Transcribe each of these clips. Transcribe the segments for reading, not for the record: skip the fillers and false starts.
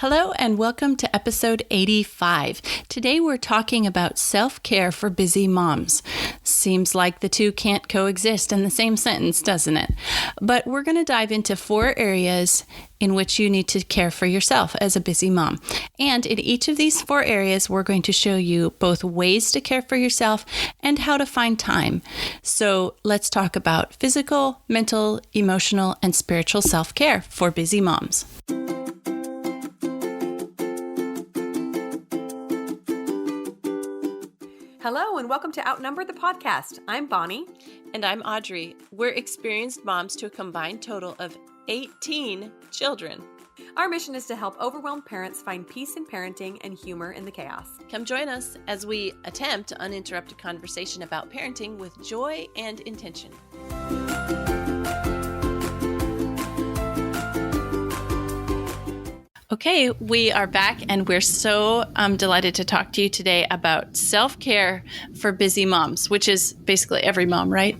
Hello and welcome to episode 85. Today we're talking about self-care for busy moms. Seems like the two can't coexist in the same sentence, doesn't it? But we're going to dive into 4 areas in which you need to care for yourself as a busy mom. And in each of these 4 areas, we're going to show you both ways to care for yourself and how to find time. So let's talk about physical, mental, emotional, and spiritual self-care for busy moms. Hello and welcome to Outnumber the Podcast. I'm Bonnie. And I'm Audrey. We're experienced moms to a combined total of 18 children. Our mission is to help overwhelmed parents find peace in parenting and humor in the chaos. Come join us as we attempt uninterrupted conversation about parenting with joy and intention. Okay, we are back and we're so delighted to talk to you today about self-care for busy moms, which is basically every mom, right?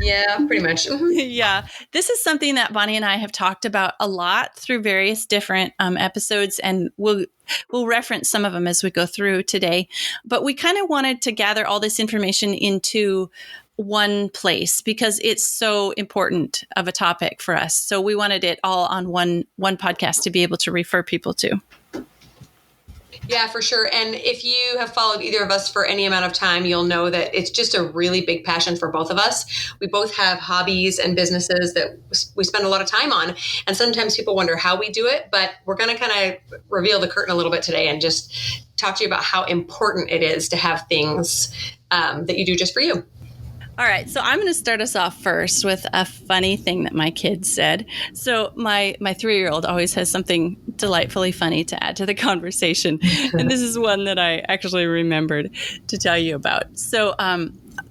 Yeah, pretty much. Yeah. This is something that Bonnie and I have talked about a lot through various different episodes, and we'll reference some of them as we go through today. But we kind of wanted to gather all this information into one place because it's so important of a topic for us. So we wanted it all on one podcast to be able to refer people to. Yeah, for sure. And if you have followed either of us for any amount of time, you'll know that it's just a really big passion for both of us. We both have hobbies and businesses that we spend a lot of time on. And sometimes people wonder how we do it, but we're going to kind of reveal the curtain a little bit today and just talk to you about how important it is to have things that you do just for you. All right, so I'm going to start us off first with a funny thing that my kids said. So my 3-year-old always has something delightfully funny to add to the conversation. And this is one that I actually remembered to tell you about. So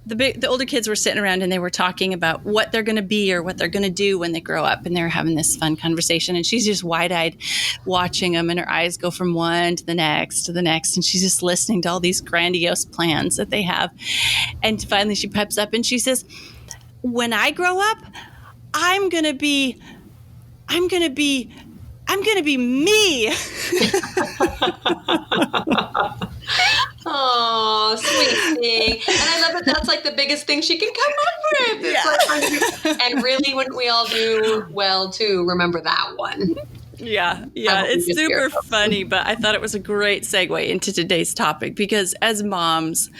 the older kids were sitting around and they were talking about what they're going to be or what they're going to do when they grow up. And they were having this fun conversation. And she's just wide-eyed watching them, and her eyes go from one to the next to the next. And she's just listening to all these grandiose plans that they have. And finally she pipes up and she says, when I grow up, I'm going to be me. Oh, sweet thing. And I love that that's like the biggest thing she can come up with. It's like, and really, wouldn't we all do well to remember that one? Yeah. It's super funny, but I thought it was a great segue into today's topic because as moms,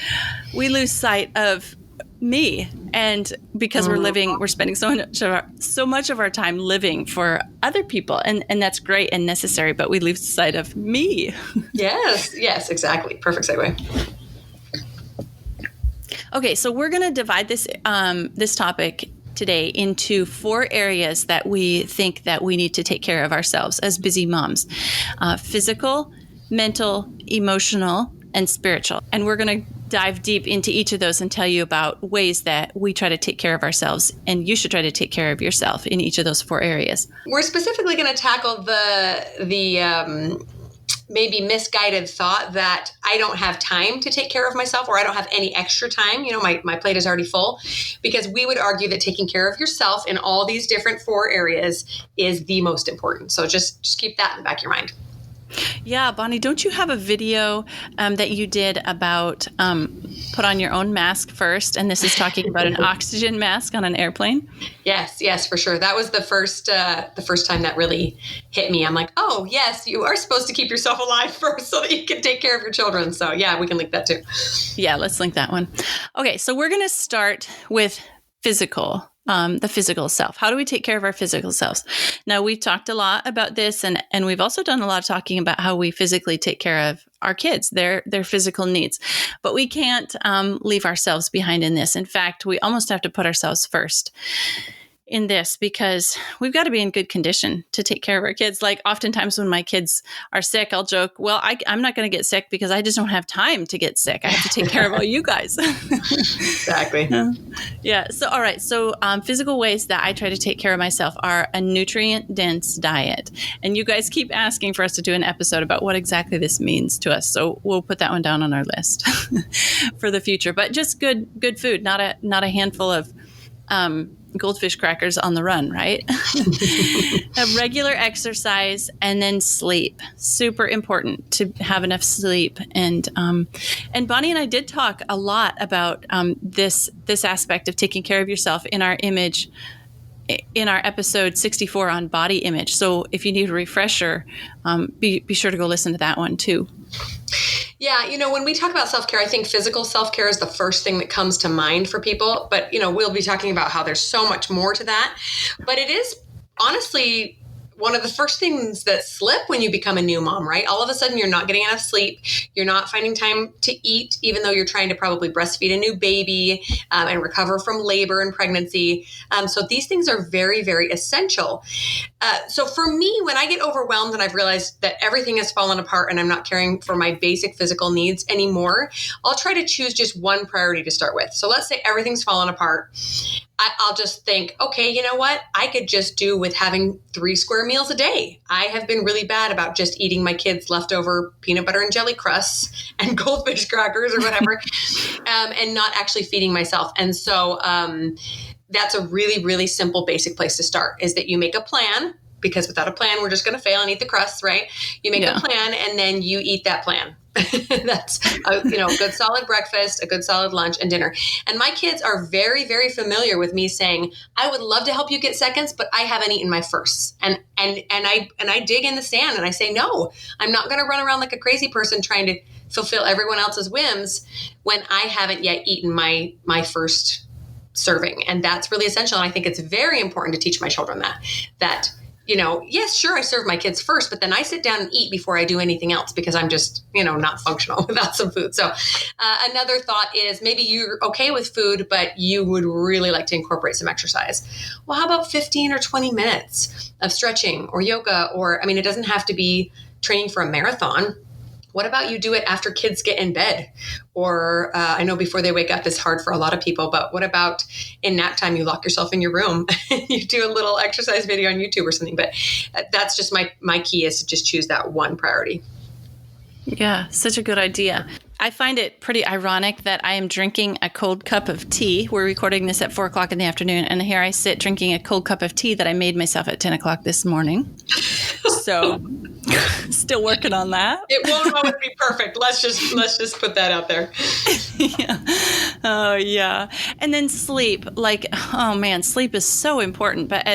we lose sight of me, and because we're spending so much of our time living for other people, and that's great and necessary, but we lose sight of me. Yes, exactly. Perfect segue. Okay, so we're going to divide this topic today into 4 areas that we think that we need to take care of ourselves as busy moms: physical, mental, emotional, and spiritual. And we're going to dive deep into each of those and tell you about ways that we try to take care of ourselves, and you should try to take care of yourself in each of those 4 areas. We're specifically going to tackle the maybe misguided thought that I don't have time to take care of myself, or I don't have any extra time. You know, my plate is already full, because we would argue that taking care of yourself in all these different 4 areas is the most important. So just keep that in the back of your mind. Yeah, Bonnie, don't you have a video that you did about put on your own mask first? And this is talking about an oxygen mask on an airplane. Yes, for sure. That was the first time that really hit me. I'm like, oh, yes, you are supposed to keep yourself alive first so that you can take care of your children. So yeah, we can link that too. Yeah, let's link that one. Okay, so we're going to start with physical. The physical self. How do we take care of our physical selves? Now, we've talked a lot about this, and we've also done a lot of talking about how we physically take care of our kids, their physical needs. But we can't leave ourselves behind in this. In fact, we almost have to put ourselves first in this, because we've got to be in good condition to take care of our kids. Like oftentimes when my kids are sick, I'll joke, well, I'm not going to get sick because I just don't have time to get sick. I have to take care of all you guys. Exactly. Yeah. So, all right. So physical ways that I try to take care of myself are a nutrient-dense diet. And you guys keep asking for us to do an episode about what exactly this means to us. So we'll put that one down on our list for the future. But just good food, not a handful of goldfish crackers on the run, right? A regular exercise and then sleep. Super important to have enough sleep. And Bonnie and I did talk a lot about this aspect of taking care of yourself in our episode 64 on body image. So if you need a refresher, be sure to go listen to that one too. Yeah, when we talk about self-care, I think physical self-care is the first thing that comes to mind for people. But, we'll be talking about how there's so much more to that. But it is honestly one of the first things that slip when you become a new mom, right? All of a sudden, you're not getting enough sleep. You're not finding time to eat, even though you're trying to probably breastfeed a new baby and recover from labor and pregnancy. So these things are very, very essential. So for me, when I get overwhelmed and I've realized that everything has fallen apart and I'm not caring for my basic physical needs anymore, I'll try to choose just one priority to start with. So let's say everything's fallen apart. I'll just think, okay, you know what? I could just do with having 3 square meals a day. I have been really bad about just eating my kids' leftover peanut butter and jelly crusts and goldfish crackers or whatever, and not actually feeding myself. And so that's a really, really simple, basic place to start, is that you make a plan, because without a plan, we're just going to fail and eat the crusts, right? You make a plan and then you eat that plan. That's a good solid breakfast, a good solid lunch and dinner. And my kids are very, very familiar with me saying, I would love to help you get seconds, but I haven't eaten my firsts. And I dig in the sand and I say, no, I'm not going to run around like a crazy person trying to fulfill everyone else's whims when I haven't yet eaten my first serving. And that's really essential. And I think it's very important to teach my children that yes, sure, I serve my kids first, but then I sit down and eat before I do anything else, because I'm just, not functional without some food. So another thought is, maybe you're okay with food, but you would really like to incorporate some exercise. Well, how about 15 or 20 minutes of stretching or yoga? Or, it doesn't have to be training for a marathon. What about you do it after kids get in bed? Or I know before they wake up is hard for a lot of people, but what about in nap time, you lock yourself in your room and you do a little exercise video on YouTube or something? But that's just my key, is to just choose that one priority. Yeah, such a good idea. I find it pretty ironic that I am drinking a cold cup of tea. We're recording this at 4:00 in the afternoon, and here I sit drinking a cold cup of tea that I made myself at 10 o'clock this morning. So, still working on that. It won't always be perfect. Let's just put that out there. Yeah. Oh, yeah. And then sleep. Sleep is so important. But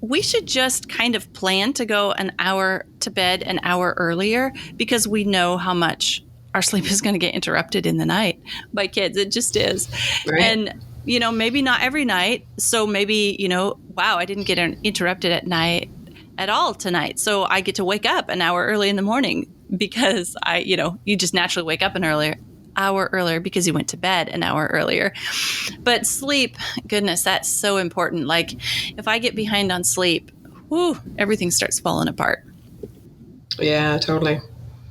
we should just kind of plan to go an hour to bed an hour earlier, because we know how much our sleep is going to get interrupted in the night by kids. It just is. Right. And, maybe not every night. So maybe, wow, I didn't get interrupted at night at all tonight. So I get to wake up an hour early in the morning, because you just naturally wake up an hour earlier because you went to bed an hour earlier. But sleep, goodness, that's so important. If I get behind on sleep, everything starts falling apart. Yeah, totally.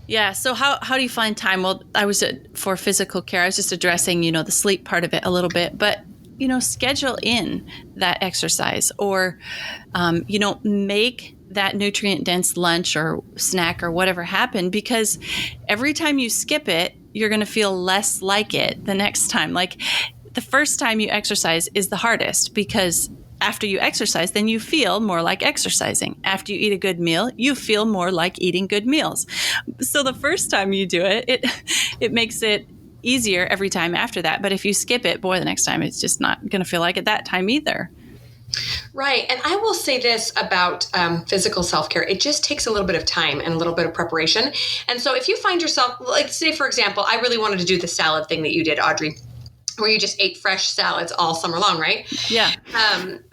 Yeah. So how do you find time? Well, for physical care, I was just addressing, the sleep part of it a little bit, but schedule in that exercise, or, make that nutrient dense lunch or snack or whatever happen, because every time you skip it, you're going to feel less like it the next time. The first time you exercise is the hardest, because after you exercise, then you feel more like exercising. After you eat a good meal, you feel more like eating good meals. So the first time you do it, it makes it easier every time after that. But if you skip it, the next time it's just not going to feel like it that time either. Right. And I will say this about physical self-care. It just takes a little bit of time and a little bit of preparation. And so if you find yourself, say, for example, I really wanted to do the salad thing that you did, Audrey, where you just ate fresh salads all summer long, right? Yeah.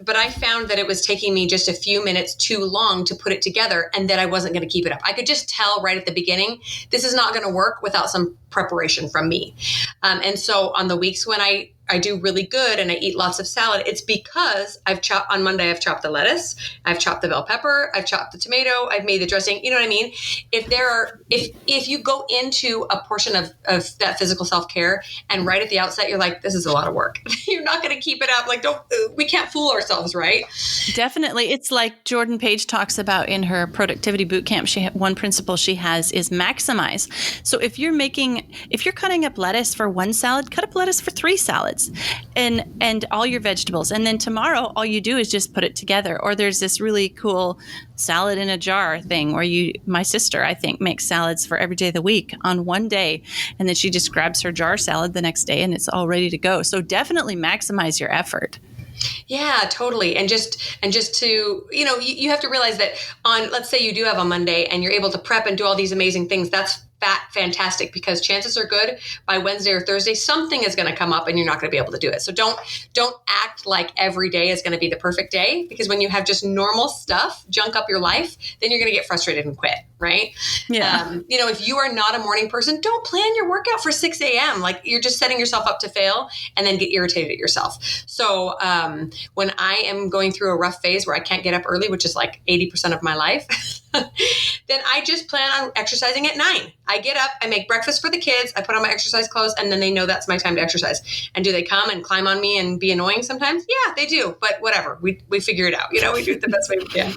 But I found that it was taking me just a few minutes too long to put it together, and that I wasn't going to keep it up. I could just tell right at the beginning, this is not going to work without some preparation from me. And so on the weeks when I do really good and I eat lots of salad, it's because on Monday, I've chopped the lettuce, I've chopped the bell pepper, I've chopped the tomato, I've made the dressing. You know what I mean? If you go into a portion of that physical self-care and right at the outset, you're like, this is a lot of work. You're not going to keep it up. We can't fool ourselves, right? Definitely. It's like Jordan Page talks about in her productivity boot camp. One principle she has is maximize. So if you're making if you're cutting up lettuce for one salad, cut up lettuce for 3 salads and all your vegetables. And then tomorrow, all you do is just put it together. Or there's this really cool salad in a jar thing where my sister, I think, makes salads for every day of the week on one day. And then she just grabs her jar salad the next day and it's all ready to go. So definitely maximize your effort. Yeah, totally. And just to, you have to realize that let's say you do have a Monday and you're able to prep and do all these amazing things. That's fantastic, because chances are good by Wednesday or Thursday, something is going to come up and you're not going to be able to do it. So don't act like every day is going to be the perfect day, because when you have just normal stuff junk up your life, then you're going to get frustrated and quit. Right. Yeah. If you are not a morning person, don't plan your workout for 6 a.m. Like, you're just setting yourself up to fail and then get irritated at yourself. So when I am going through a rough phase where I can't get up early, which is like 80% of my life, then I just plan on exercising at 9. I get up, I make breakfast for the kids, I put on my exercise clothes, and then they know that's my time to exercise. And do they come and climb on me and be annoying sometimes? Yeah, they do. But whatever, we figure it out. We do it the best way we can.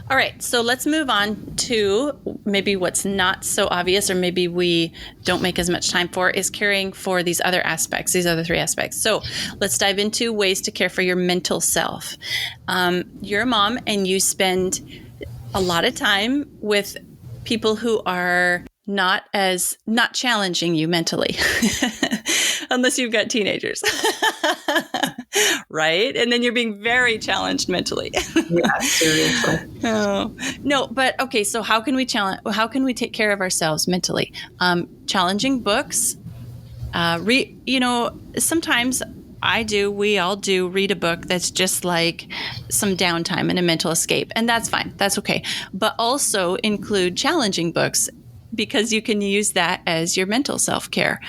All right, so let's move on to maybe what's not so obvious, or maybe we don't make as much time for, is caring for these other aspects, these other 3 aspects. So let's dive into ways to care for your mental self. You're a mom and you spend a lot of time with people who are not challenging you mentally, unless you've got teenagers, right? And then you're being very challenged mentally. Yeah, seriously. Oh, no, but okay. So how can we take care of ourselves mentally? Challenging books. Sometimes we all do read a book that's just like some downtime and a mental escape, and that's fine. That's okay. But also include challenging books, because you can use that as your mental self-care.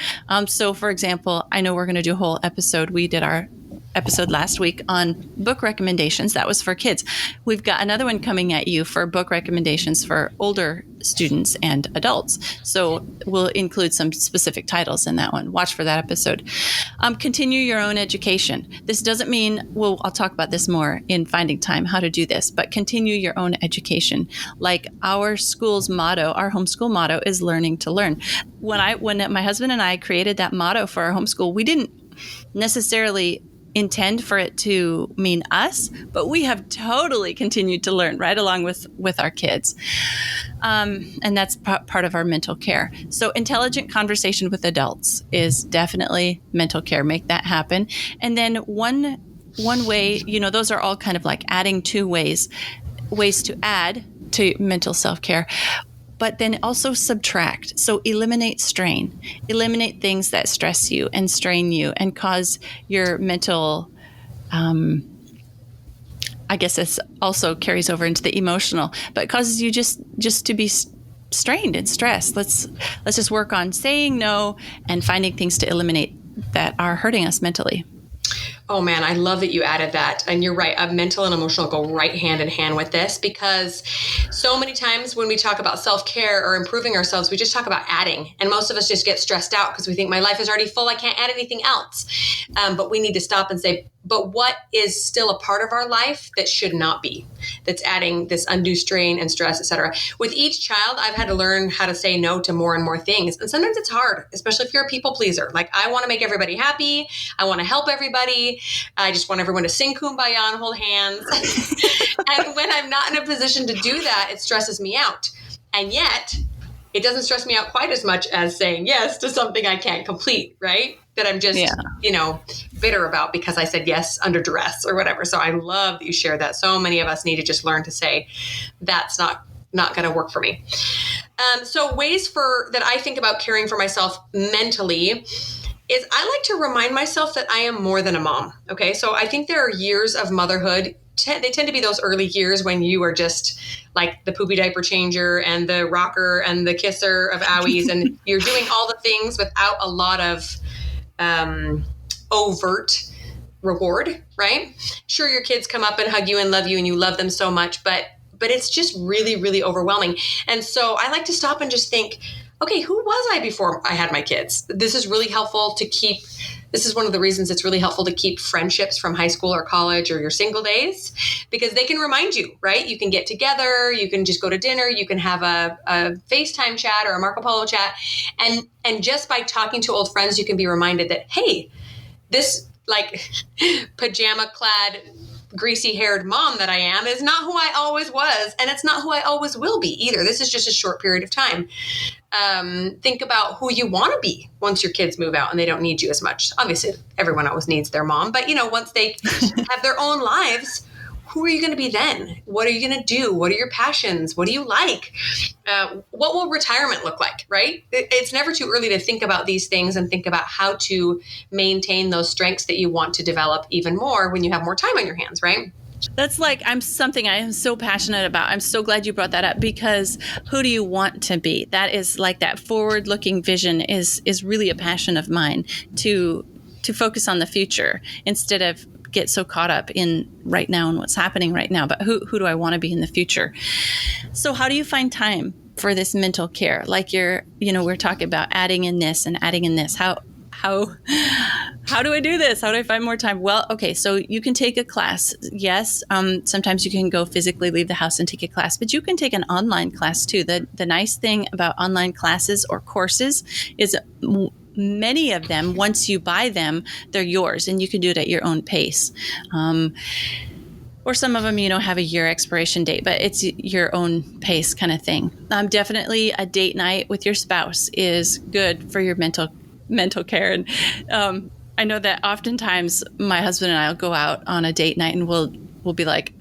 So for example, I know we're going to do a whole episode. We did our episode last week on book recommendations. That was for kids. We've got another one coming at you for book recommendations for older students and adults. So we'll include some specific titles in that one. Watch for that episode. Continue your own education. This doesn't mean, I'll talk about this more in Finding Time, how to do this, but continue your own education. Like our school's motto, our homeschool motto is learning to learn. When my husband and I created that motto for our homeschool, we didn't necessarily intend for it to mean us, but we have totally continued to learn right along with our kids. And that's part of our mental care. So intelligent conversation with adults is definitely mental care. Make that happen. And then one way, those are all kind of like adding 2 ways to add to mental self-care. But then also subtract. So eliminate strain. Eliminate things that stress you and strain you and cause your mental, I guess this also carries over into the emotional, but it causes you just to be strained and stressed. Let's just work on saying no and finding things to eliminate that are hurting us mentally. Oh man, I love that you added that. And you're right. Mental and emotional go right hand in hand with this, because so many times when we talk about self-care or improving ourselves, we just talk about adding. And most of us just get stressed out because we think my life is already full. I can't add anything else. But we need to stop and say, but what is still a part of our life that should not be, that's adding this undue strain and stress, et cetera. With each child, I've had to learn how to say no to more and more things. And sometimes it's hard, especially if you're a people pleaser. Like, I want to make everybody happy. I want to help everybody. I just want everyone to sing Kumbaya and hold hands. And when I'm not in a position to do that, it stresses me out. And yet, it doesn't stress me out quite as much as saying yes to something I can't complete, right? That I'm just, bitter about because I said yes under duress or whatever. So I love that you shared that. So many of us need to just learn to say, that's not going to work for me. So ways that I think about caring for myself mentally is I like to remind myself that I am more than a mom. Okay. So I think there are years of motherhood. They tend to be those early years when you are just like the poopy diaper changer and the rocker and the kisser of owies, and you're doing all the things without a lot of overt reward, right? Sure, your kids come up and hug you and love you and you love them so much, but it's just really, really overwhelming. And so I like to stop and just think, okay, who was I before I had my kids? This is really helpful to keep This is one of the reasons it's really helpful to keep friendships from high school or college or your single days, because they can remind you, right? You can get together, you can just go to dinner, you can have a FaceTime chat or a Marco Polo chat. And just by talking to old friends, you can be reminded that, hey, this like pajama clad, greasy haired mom that I am is not who I always was. And it's not who I always will be either. This is just a short period of time. Think about who you want to be once your kids move out and they don't need you as much. Obviously, everyone always needs their mom, but once they have their own lives, who are you going to be then? What are you going to do? What are your passions? What do you like? What will retirement look like, right? It's never too early to think about these things and think about how to maintain those strengths that you want to develop even more when you have more time on your hands, right? That's like something I am so passionate about. I'm so glad you brought that up, because who do you want to be? That is like that forward-looking vision is really a passion of mine, to focus on the future instead of get so caught up in right now and what's happening right now. But who do I want to be in the future? So how do you find time for this mental care? Like we're talking about adding in this and adding in this. How do I do this? How do I find more time? Well, okay, so you can take a class. Yes, sometimes you can go physically leave the house and take a class, but you can take an online class too. The nice thing about online classes or courses is many of them, once you buy them, they're yours and you can do it at your own pace. Or some of them, have a year expiration date, but it's your own pace kind of thing. Definitely a date night with your spouse is good for your mental care. And I know that oftentimes my husband and I will go out on a date night and we'll be like,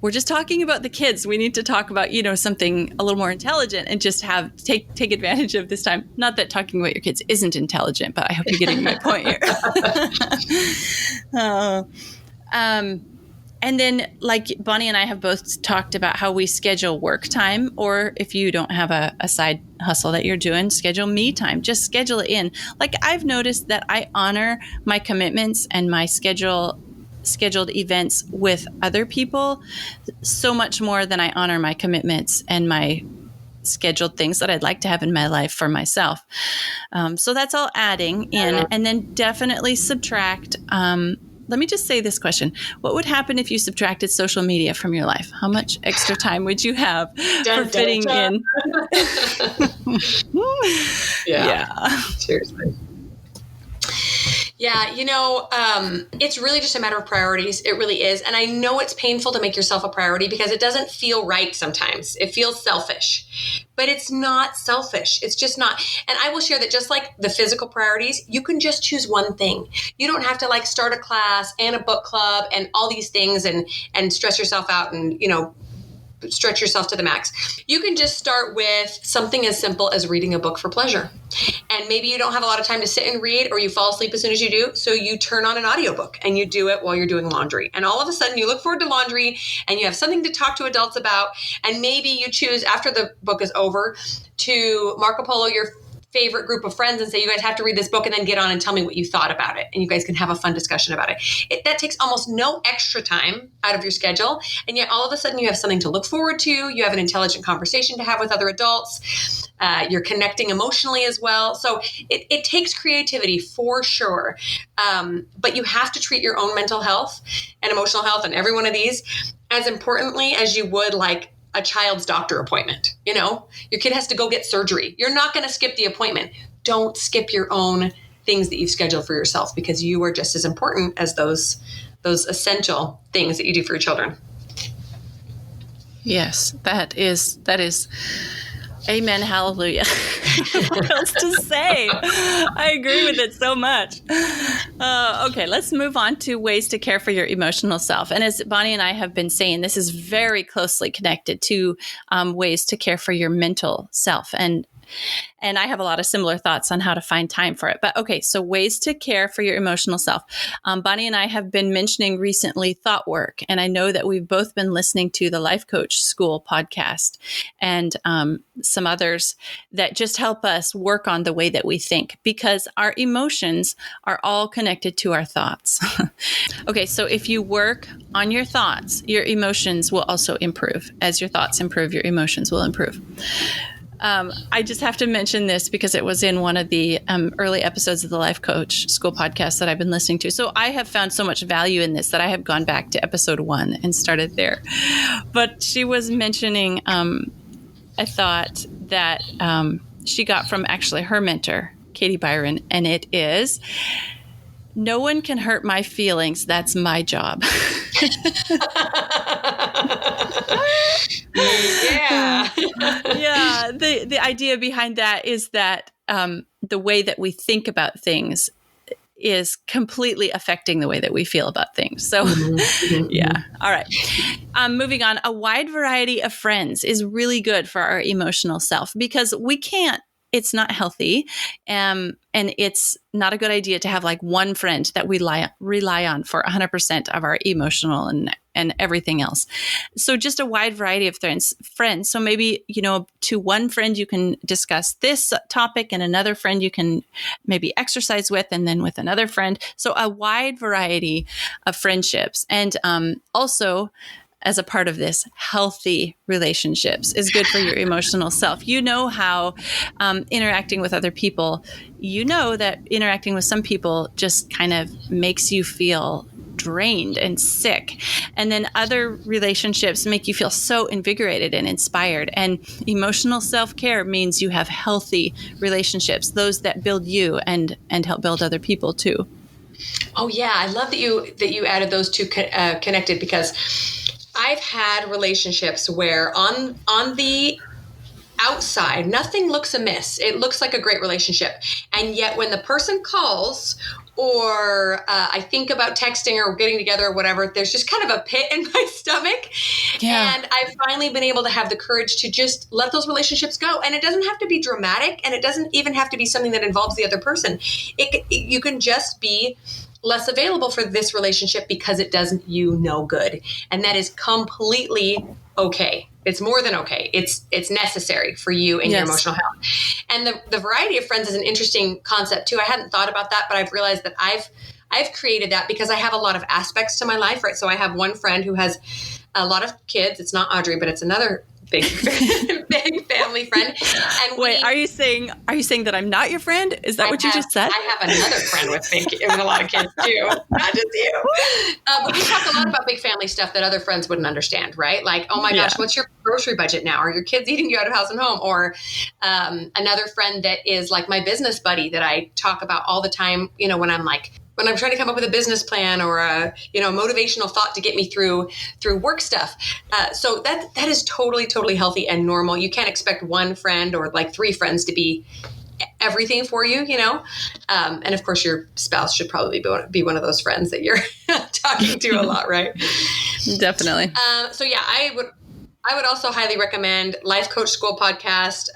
we're just talking about the kids. We need to talk about, something a little more intelligent and just take advantage of this time. Not that talking about your kids isn't intelligent, but I hope you're getting my point here. And then, like Bonnie and I have both talked about how we schedule work time, or if you don't have a side hustle that you're doing, schedule me time. Just schedule it in. Like I've noticed that I honor my commitments and my scheduled events with other people so much more than I honor my commitments and my scheduled things that I'd like to have in my life for myself. So that's all adding in, and then definitely subtract. Let me just say this question. What would happen if you subtracted social media from your life? How much extra time would you have for fitting in? Yeah. Seriously. Yeah, it's really just a matter of priorities. It really is. And I know it's painful to make yourself a priority because it doesn't feel right sometimes. It feels selfish, but it's not selfish. It's just not. And I will share that just like the physical priorities, you can just choose one thing. You don't have to start a class and a book club and all these things and stress yourself out and, stretch yourself to the max. You can just start with something as simple as reading a book for pleasure. And maybe you don't have a lot of time to sit and read, or you fall asleep as soon as you do. So you turn on an audiobook and you do it while you're doing laundry. And all of a sudden you look forward to laundry and you have something to talk to adults about. And maybe you choose after the book is over to Marco Polo your favorite group of friends and say, you guys have to read this book and then get on and tell me what you thought about it. And you guys can have a fun discussion about it. That takes almost no extra time out of your schedule. And yet all of a sudden you have something to look forward to. You have an intelligent conversation to have with other adults. You're connecting emotionally as well. So it takes creativity for sure. But you have to treat your own mental health and emotional health and every one of these as importantly as you would a child's doctor appointment. Your kid has to go get surgery. You're not going to skip the appointment. Don't skip your own things that you've scheduled for yourself, because you are just as important as those essential things that you do for your children. Yes, that is amen. Hallelujah. What else to say? I agree with it so much. Okay, let's move on to ways to care for your emotional self. And as Bonnie and I have been saying, this is very closely connected to ways to care for your mental self. And I have a lot of similar thoughts on how to find time for it. But okay, so ways to care for your emotional self. Bonnie and I have been mentioning recently thought work. And I know that we've both been listening to the Life Coach School podcast and some others that just help us work on the way that we think, because our emotions are all connected to our thoughts. Okay, so if you work on your thoughts, your emotions will also improve. As your thoughts improve, your emotions will improve. I just have to mention this because it was in one of the early episodes of the Life Coach School podcast that I've been listening to. So I have found so much value in this that I have gone back to episode 1 and started there. But she was mentioning a thought that she got from actually her mentor, Katie Byron, and it is, no one can hurt my feelings. That's my job. Yeah. Yeah. The idea behind that is that the way that we think about things is completely affecting the way that we feel about things. So, yeah. All right. Moving on. A wide variety of friends is really good for our emotional self because it's not healthy. And it's not a good idea to have like one friend that we rely on for 100% of our emotional and everything else. So just a wide variety of friends. So maybe, to one friend, you can discuss this topic and another friend you can maybe exercise with, and then with another friend. So a wide variety of friendships. And also, as a part of this, healthy relationships is good for your emotional self. You know how interacting with other people, that interacting with some people just kind of makes you feel drained and sick. And then other relationships make you feel so invigorated and inspired. And emotional self-care means you have healthy relationships, those that build you and help build other people too. Oh yeah, I love that you added those two connected, because I've had relationships where on the outside, nothing looks amiss. It looks like a great relationship. And yet when the person calls, or I think about texting or getting together or whatever, there's just kind of a pit in my stomach. Yeah. And I've finally been able to have the courage to just let those relationships go. And it doesn't have to be dramatic, and it doesn't even have to be something that involves the other person. You can just be less available for this relationship because it doesn't good. And that is completely okay. It's more than okay. It's necessary for you and your emotional health. And the variety of friends is an interesting concept too. I hadn't thought about that, but I've realized that I've created that because I have a lot of aspects to my life, right? So I have one friend who has a lot of kids. It's not Audrey, but it's another big family friend. And wait, are you saying that I'm not your friend? Is that what you just said? I have another friend with a lot of kids too, not just you. But we talk a lot about big family stuff that other friends wouldn't understand, right? Like, oh my gosh, what's your grocery budget now? Are your kids eating you out of house and home? Or another friend that is like my business buddy that I talk about all the time, when I'm trying to come up with a business plan or a motivational thought to get me through work stuff. So that is totally, totally healthy and normal. You can't expect one friend or like three friends to be everything for you, and of course your spouse should probably be one of those friends that you're talking to a lot, right? Definitely. So yeah, I would also highly recommend Life Coach School podcast,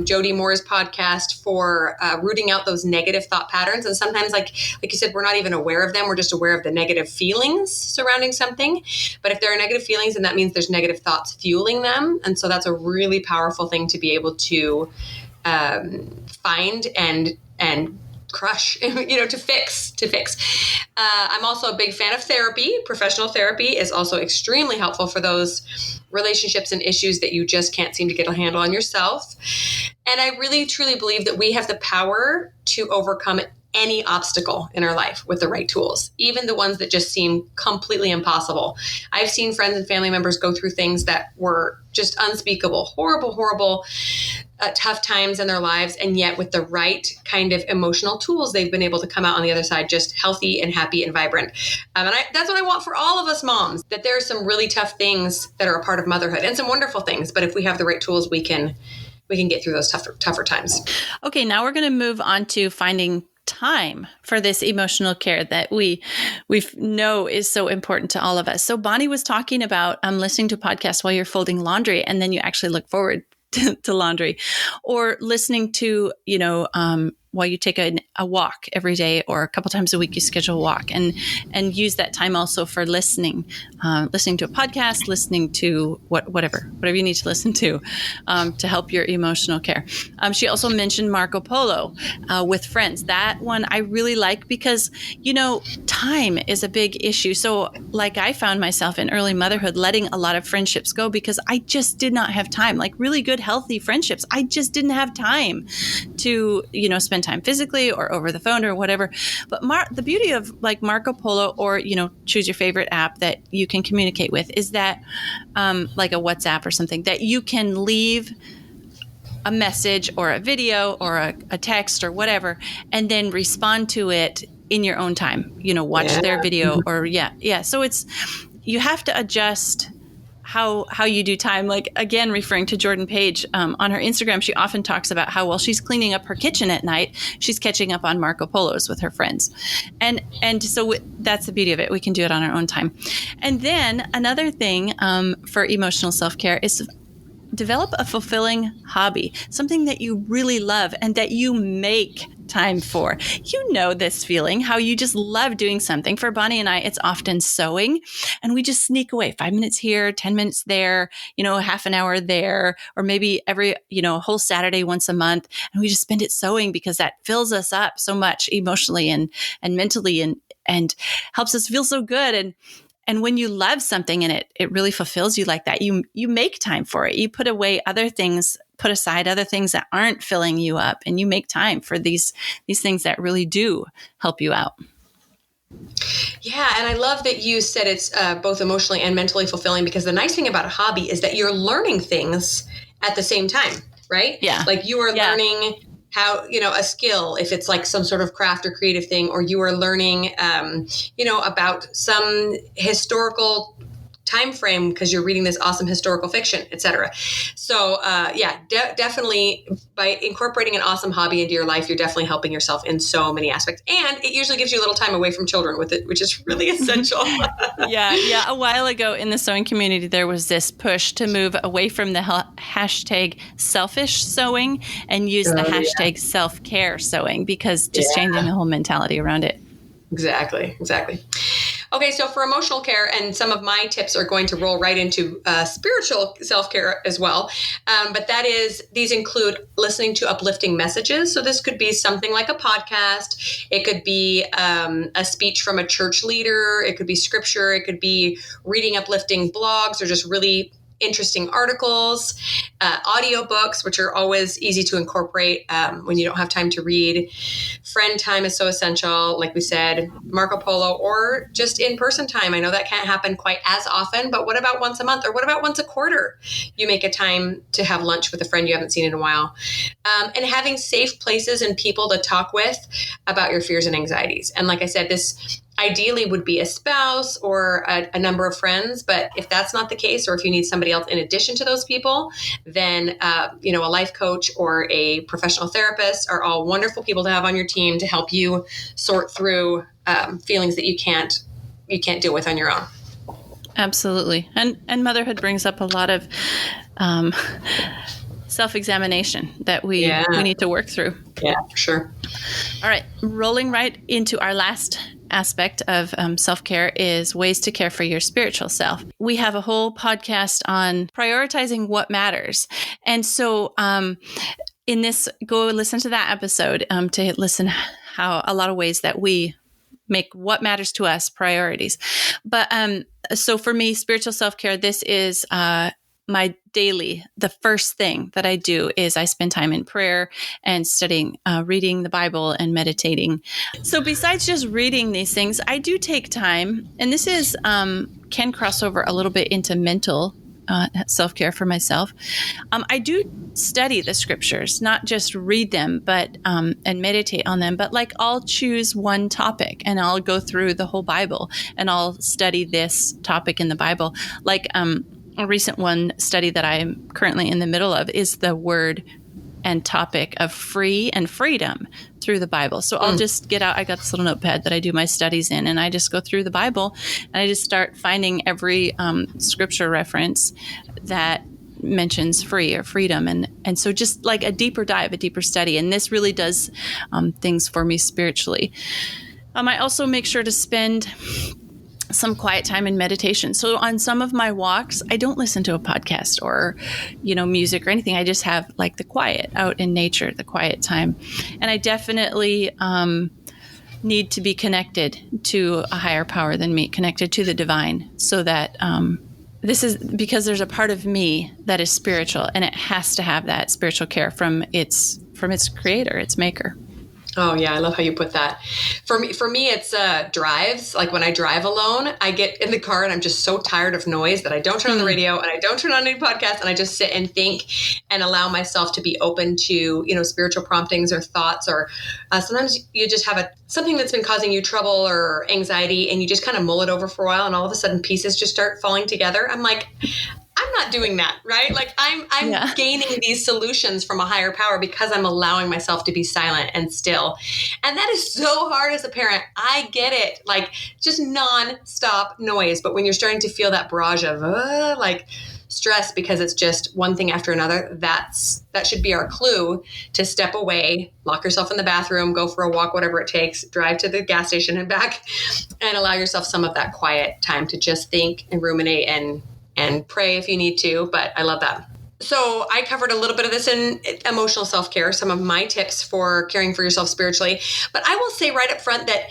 Jody Moore's podcast for rooting out those negative thought patterns. And sometimes, like you said, we're not even aware of them. We're just aware of the negative feelings surrounding something. But if there are negative feelings, then that means there's negative thoughts fueling them. And so that's a really powerful thing to be able to find and crush, to fix. I'm also a big fan of therapy. Professional therapy is also extremely helpful for those relationships and issues that you just can't seem to get a handle on yourself. And I really, truly believe that we have the power to overcome any obstacle in our life with the right tools, even the ones that just seem completely impossible. I've seen friends and family members go through things that were just unspeakable, horrible, tough times in their lives. And yet with the right kind of emotional tools, they've been able to come out on the other side just healthy and happy and vibrant. And that's what I want for all of us moms, that there are some really tough things that are a part of motherhood and some wonderful things. But if we have the right tools, we can get through those tougher times. Okay, now we're going to move on to finding time for this emotional care that we know is so important to all of us. So Bonnie was talking about listening to podcasts while you're folding laundry, and then you actually look forward to laundry, or listening to while you take a walk every day, or a couple times a week you schedule a walk, and use that time also for listening to a podcast, listening to whatever you need to listen to help your emotional care. She also mentioned Marco Polo with friends. That one I really like because, time is a big issue. So like I found myself in early motherhood letting a lot of friendships go because I just did not have time, like really good, healthy friendships. I just didn't have time to, spend time physically or over the phone or whatever. But the beauty of like Marco Polo, or, choose your favorite app that you can communicate with, is that like a WhatsApp or something, that you can leave a message or a video or a text or whatever, and then respond to it in your own time, watch their video or So you have to adjust how you do time. Like, again, referring to Jordan Page, on her Instagram, she often talks about how while she's cleaning up her kitchen at night, she's catching up on Marco Polos with her friends. And so that's the beauty of it. We can do it on our own time. And then another thing for emotional self-care is develop a fulfilling hobby, something that you really love and that you make time for. This feeling, how you just love doing something. For Bonnie and I, it's often sewing, and we just sneak away 5 minutes here, 10 minutes there, half an hour there, or maybe every, a whole Saturday once a month. And we just spend it sewing because that fills us up so much emotionally and mentally and helps us feel so good. And when you love something and it really fulfills you like that, you make time for it. You put aside other things that aren't filling you up, and you make time for these things that really do help you out. Yeah. And I love that you said it's both emotionally and mentally fulfilling, because the nice thing about a hobby is that you're learning things at the same time, right? Yeah. Like you are learning how, a skill, if it's like some sort of craft or creative thing, or you are learning, about some historical time frame because you're reading this awesome historical fiction, etc. So definitely by incorporating an awesome hobby into your life, you're definitely helping yourself in so many aspects. And it usually gives you a little time away from children with it, which is really essential. Yeah. A while ago in the sewing community, there was this push to move away from the hashtag selfish sewing and use the hashtag self-care sewing, because just changing the whole mentality around it. Exactly. Okay, so for emotional care, and some of my tips are going to roll right into spiritual self-care as well. But these include listening to uplifting messages. So this could be something like a podcast. It could be a speech from a church leader. It could be scripture. It could be reading uplifting blogs, or just really interesting articles, audiobooks, which are always easy to incorporate when you don't have time to read. Friend time is so essential, like we said, Marco Polo, or just in-person time. I know that can't happen quite as often, but what about once a month, or what about once a quarter? You make a time to have lunch with a friend you haven't seen in a while. And having safe places and people to talk with about your fears and anxieties. And like I said, this ideally would be a spouse or a number of friends. But if that's not the case, or if you need somebody else in addition to those people, then, a life coach or a professional therapist are all wonderful people to have on your team to help you sort through feelings that you can't deal with on your own. Absolutely. And motherhood brings up a lot of self-examination that we need to work through. Yeah, for sure. All right. Rolling right into our last aspect of self-care is ways to care for your spiritual self. We have a whole podcast on prioritizing what matters. And so in this, go listen to that episode to listen how a lot of ways that we make what matters to us priorities. But so for me, spiritual self-care, this is my daily, the first thing that I do is I spend time in prayer and studying, reading the Bible and meditating. So besides just reading these things, I do take time, and this is can cross over a little bit into mental self-care for myself. I do study the scriptures, not just read them, but and meditate on them. But like I'll choose one topic and I'll go through the whole Bible and I'll study this topic in the Bible. Like a recent one study that I'm currently in the middle of is the word and topic of free and freedom through the Bible. So I'll just get out, I got this little notepad that I do my studies in, and I just go through the Bible and I just start finding every scripture reference that mentions free or freedom. And so just like a deeper dive, a deeper study. And this really does things for me spiritually. I also make sure to spend some quiet time in meditation. So on some of my walks, I don't listen to a podcast or, music or anything. I just have like the quiet out in nature, the quiet time. And I definitely need to be connected to a higher power than me, connected to the divine, so that this is because there's a part of me that is spiritual, and it has to have that spiritual care from its creator, its maker. Oh yeah, I love how you put that. For me, it's drives. Like when I drive alone, I get in the car and I'm just so tired of noise that I don't turn on the radio and I don't turn on any podcasts, and I just sit and think and allow myself to be open to, spiritual promptings or thoughts, or sometimes you just have something that's been causing you trouble or anxiety, and you just kind of mull it over for a while, and all of a sudden pieces just start falling together. I'm like, I'm not doing that, right? Like I'm gaining these solutions from a higher power because I'm allowing myself to be silent and still. And that is so hard as a parent. I get it. Like just non-stop noise. But when you're starting to feel that barrage of like stress because it's just one thing after another, that should be our clue to step away, lock yourself in the bathroom, go for a walk, whatever it takes, drive to the gas station and back, and allow yourself some of that quiet time to just think and ruminate and pray if you need to. But I love that. So I covered a little bit of this in emotional self-care, some of my tips for caring for yourself spiritually. But I will say right up front that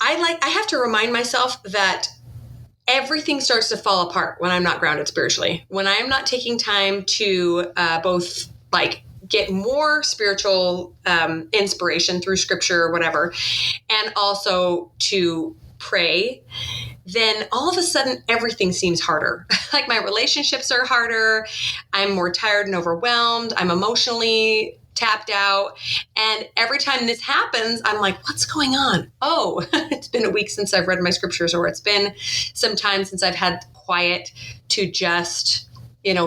I have to remind myself that everything starts to fall apart when I'm not grounded spiritually. When I am not taking time to both like get more spiritual inspiration through scripture or whatever, and also to pray, then all of a sudden everything seems harder. Like my relationships are harder. I'm more tired and overwhelmed. I'm emotionally tapped out. And every time this happens, I'm like, what's going on? Oh, it's been a week since I've read my scriptures, or it's been some time since I've had quiet to just,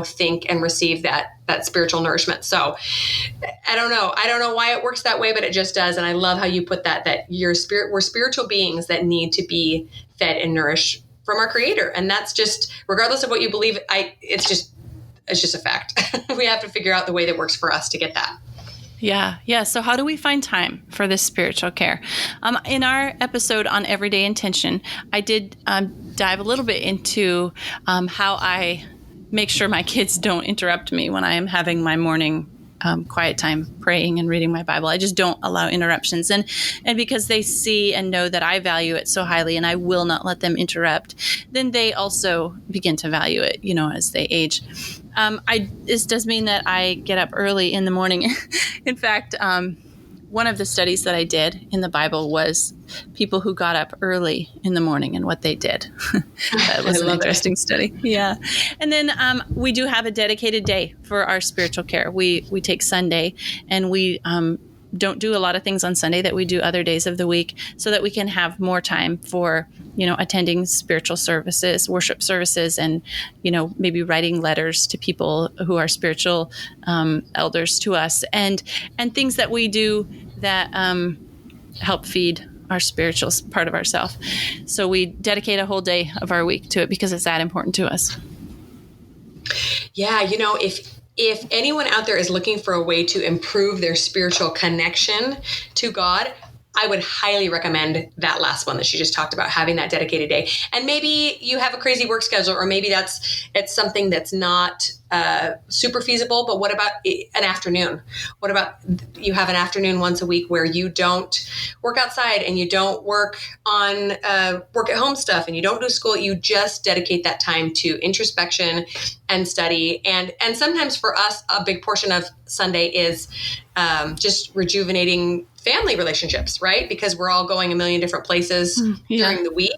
think and receive that spiritual nourishment. So I don't know why it works that way, but it just does. And I love how you put that we're spiritual beings that need to be fed and nourished from our creator. And that's just, regardless of what you believe, it's just a fact. We have to figure out the way that works for us to get that. Yeah. So how do we find time for this spiritual care? In our episode on Everyday Intention, I did dive a little bit into how I make sure my kids don't interrupt me when I am having my morning quiet time praying and reading my Bible. I just don't allow interruptions. And because they see and know that I value it so highly and I will not let them interrupt, then they also begin to value it, as they age. This does mean that I get up early in the morning. In fact, one of the studies that I did in the Bible was people who got up early in the morning and what they did. That was an interesting study. Yeah. And then we do have a dedicated day for our spiritual care. We take Sunday, and we don't do a lot of things on Sunday that we do other days of the week, so that we can have more time for, attending spiritual services, worship services, and, maybe writing letters to people who are spiritual elders to us, and things that we do that help feed our spiritual part of ourselves. So we dedicate a whole day of our week to it because it's that important to us. Yeah. If anyone out there is looking for a way to improve their spiritual connection to God, I would highly recommend that last one that she just talked about, having that dedicated day. And maybe you have a crazy work schedule, or maybe it's something that's not super feasible, but what about an afternoon? What about you have an afternoon once a week where you don't work outside and you don't work on work at home stuff and you don't do school, you just dedicate that time to introspection and study. And sometimes for us, a big portion of Sunday is just rejuvenating family relationships, right? Because we're all going a million different places during the week.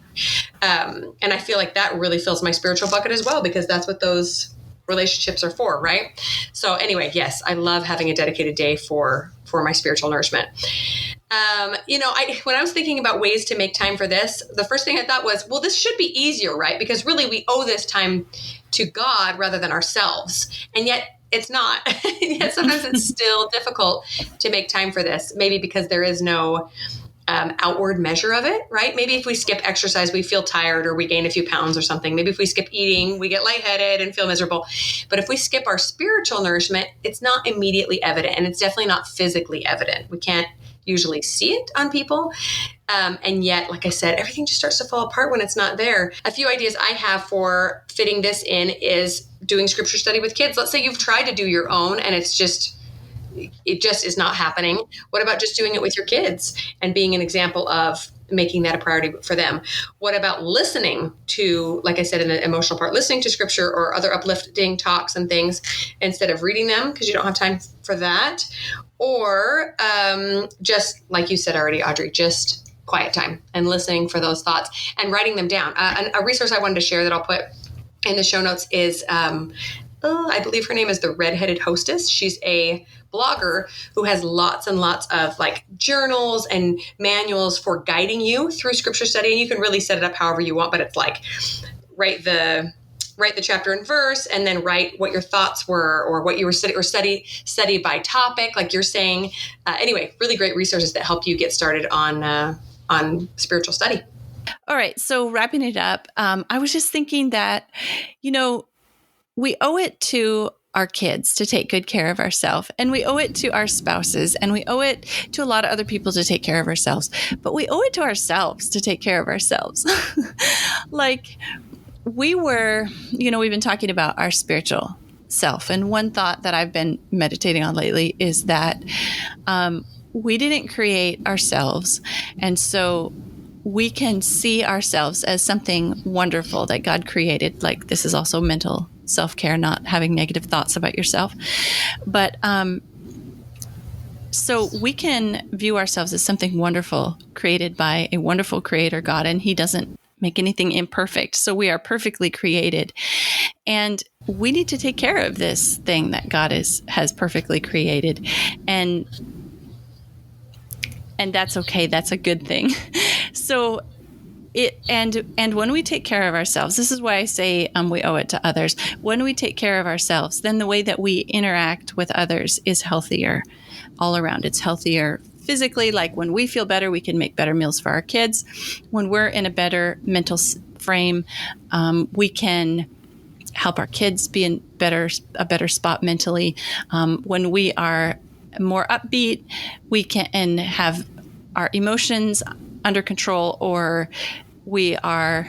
And I feel like that really fills my spiritual bucket as well, because that's what those relationships are for, right? So anyway, yes, I love having a dedicated day for my spiritual nourishment. When I was thinking about ways to make time for this, the first thing I thought was, well, this should be easier, right? Because really we owe this time to God rather than ourselves. And yet it's not. Yet sometimes it's still difficult to make time for this, maybe because there is no outward measure of it, right? Maybe if we skip exercise, we feel tired or we gain a few pounds or something. Maybe if we skip eating, we get lightheaded and feel miserable. But if we skip our spiritual nourishment, it's not immediately evident, and it's definitely not physically evident. We can't usually see it on people. And yet, like I said, everything just starts to fall apart when it's not there. A few ideas I have for fitting this in is doing scripture study with kids. Let's say you've tried to do your own and it just is not happening. What about just doing it with your kids and being an example of making that a priority for them? What about listening to, like I said, in the emotional part, listening to scripture or other uplifting talks and things instead of reading them because you don't have time for that? Or just like you said already, Audrey, just quiet time and listening for those thoughts and writing them down. A resource I wanted to share that I'll put in the show notes is, I believe her name is The Redheaded Hostess. She's a blogger who has lots and lots of like journals and manuals for guiding you through scripture study. And you can really set it up however you want, but it's like write the chapter and verse and then write what your thoughts were or what you were study by topic, like you're saying. Anyway, really great resources that help you get started on spiritual study. All right. So wrapping it up, I was just thinking that, we owe it to our kids to take good care of ourselves, and we owe it to our spouses, and we owe it to a lot of other people to take care of ourselves, but we owe it to ourselves to take care of ourselves. Like we've been talking about our spiritual self. And one thought that I've been meditating on lately is that we didn't create ourselves. And so we can see ourselves as something wonderful that God created. Like this is also mental self-care, not having negative thoughts about yourself. But so we can view ourselves as something wonderful created by a wonderful creator, God, and he doesn't make anything imperfect. So we are perfectly created. And we need to take care of this thing that God has perfectly created. And that's okay. That's a good thing. So and when we take care of ourselves, this is why I say we owe it to others. When we take care of ourselves, then the way that we interact with others is healthier all around. It's healthier physically, like when we feel better, we can make better meals for our kids. When we're in a better mental frame, we can help our kids be in a better spot mentally. When we are more upbeat, we can have our emotions under control, or we are,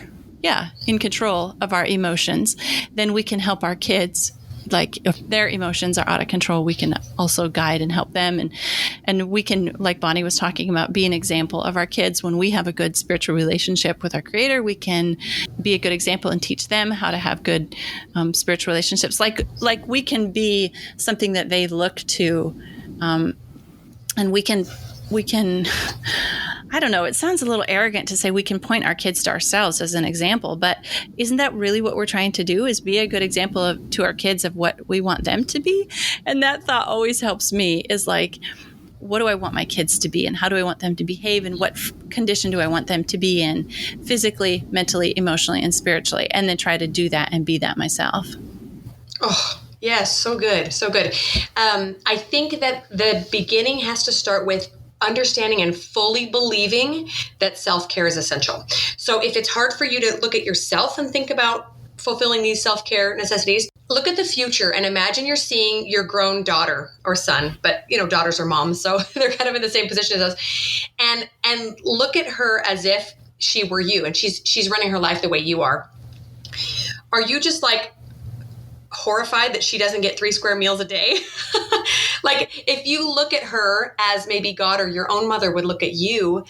in control of our emotions. Then we can help our kids. Like if their emotions are out of control, we can also guide and help them. And we can, like Bonnie was talking about, be an example of our kids. When we have a good spiritual relationship with our Creator, we can be a good example and teach them how to have good spiritual relationships. Like we can be something that they look to, and we can, I don't know, it sounds a little arrogant to say we can point our kids to ourselves as an example, but isn't that really what we're trying to do, is be a good example to our kids of what we want them to be? And that thought always helps me, is like, what do I want my kids to be, and how do I want them to behave, and what condition do I want them to be in physically, mentally, emotionally, and spiritually, and then try to do that and be that myself. Oh, yes. So good. So good. I think that the beginning has to start with understanding and fully believing that self-care is essential. So if it's hard for you to look at yourself and think about fulfilling these self-care necessities, look at the future and imagine you're seeing your grown daughter or son, but daughters are moms, so they're kind of in the same position as us, and look at her as if she were you and she's running her life the way you are. Are you just like horrified that she doesn't get 3 square meals a day? Like if you look at her as maybe God or your own mother would look at you,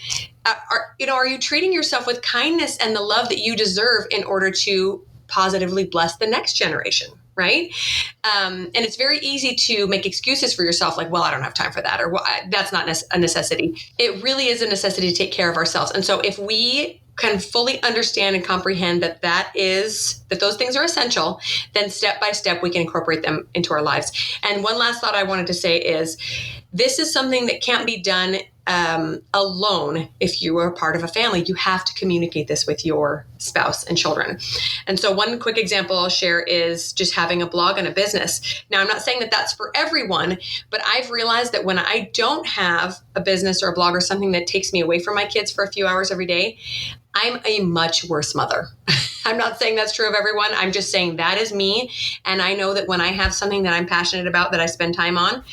are you treating yourself with kindness and the love that you deserve in order to positively bless the next generation? Right? And it's very easy to make excuses for yourself, like, well, I don't have time for that, or well, that's not a necessity. It really is a necessity to take care of ourselves. And so if we can fully understand and comprehend that those things are essential, then step by step we can incorporate them into our lives. And one last thought I wanted to say is, this is something that can't be done alone. If you are part of a family, you have to communicate this with your spouse and children. And so one quick example I'll share is just having a blog and a business. Now, I'm not saying that that's for everyone, but I've realized that when I don't have a business or a blog or something that takes me away from my kids for a few hours every day, I'm a much worse mother. I'm not saying that's true of everyone. I'm just saying that is me. And I know that when I have something that I'm passionate about that I spend time on,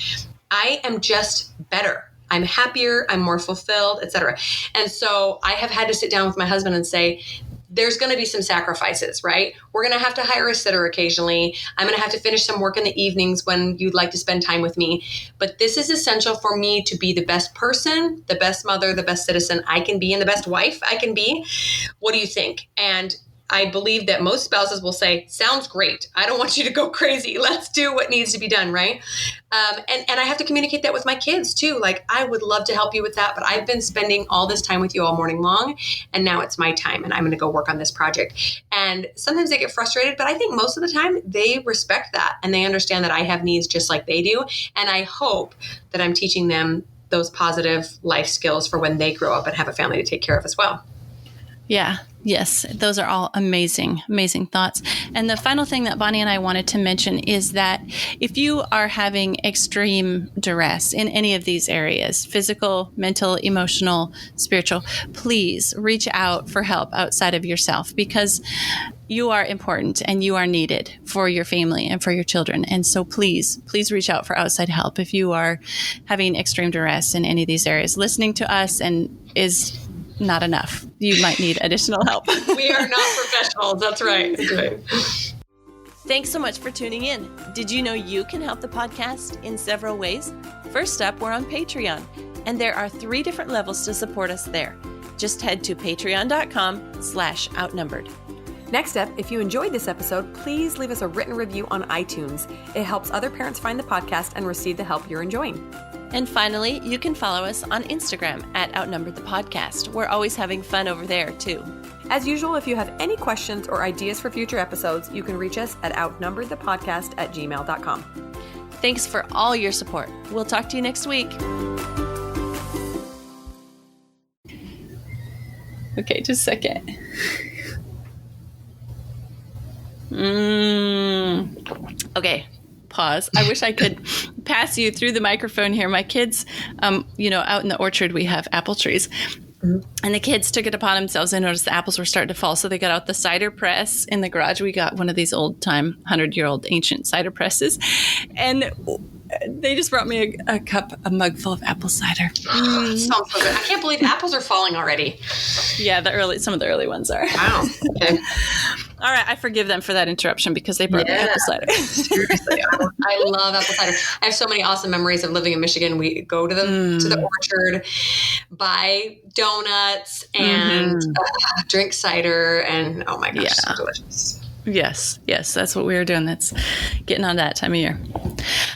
I am just better. I'm happier, I'm more fulfilled, etc. And so I have had to sit down with my husband and say, there's going to be some sacrifices, right? We're going to have to hire a sitter occasionally. I'm going to have to finish some work in the evenings when you'd like to spend time with me. But this is essential for me to be the best person, the best mother, the best citizen I can be, and the best wife I can be. What do you think? And I believe that most spouses will say, sounds great. I don't want you to go crazy. Let's do what needs to be done, right? And I have to communicate that with my kids too. Like, I would love to help you with that, but I've been spending all this time with you all morning long, and now it's my time, and I'm going to go work on this project. And sometimes they get frustrated, but I think most of the time they respect that, and they understand that I have needs just like they do. And I hope that I'm teaching them those positive life skills for when they grow up and have a family to take care of as well. Yeah. Yes. Those are all amazing, amazing thoughts. And the final thing that Bonnie and I wanted to mention is that if you are having extreme duress in any of these areas, physical, mental, emotional, spiritual, please reach out for help outside of yourself, because you are important and you are needed for your family and for your children. And so please reach out for outside help if you are having extreme duress in any of these areas. Listening to us is not enough. You might need additional help. We are not professionals. That's right. That's right. Thanks so much for tuning in. Did you know you can help the podcast in several ways? First up, we're on Patreon, and there are 3 different levels to support us there. Just head to patreon.com/outnumbered. Next up, if you enjoyed this episode, please leave us a written review on iTunes. It helps other parents find the podcast and receive the help you're enjoying. And finally, you can follow us on Instagram at Outnumbered the Podcast. We're always having fun over there, too. As usual, if you have any questions or ideas for future episodes, you can reach us at outnumberedthepodcast@gmail.com. Thanks for all your support. We'll talk to you next week. Okay, just a second. Okay. Pause. I wish I could pass you through the microphone here. My kids, out in the orchard, we have apple trees. Mm-hmm. And the kids took it upon themselves. They noticed the apples were starting to fall. So they got out the cider press in the garage. We got one of these old time 100-year-old ancient cider presses. And they just brought me a mug full of apple cider. Sounds so good. I can't believe apples are falling already. Yeah, some of the early ones are. Wow. Okay. All right, I forgive them for that interruption because they brought me apple cider. Seriously, I love apple cider. I have so many awesome memories of living in Michigan. We go to the orchard, buy donuts, and drink cider, and oh my gosh, so delicious. Yes, that's what we were doing. That's getting on that time of year.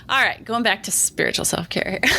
All right, going back to spiritual self-care here.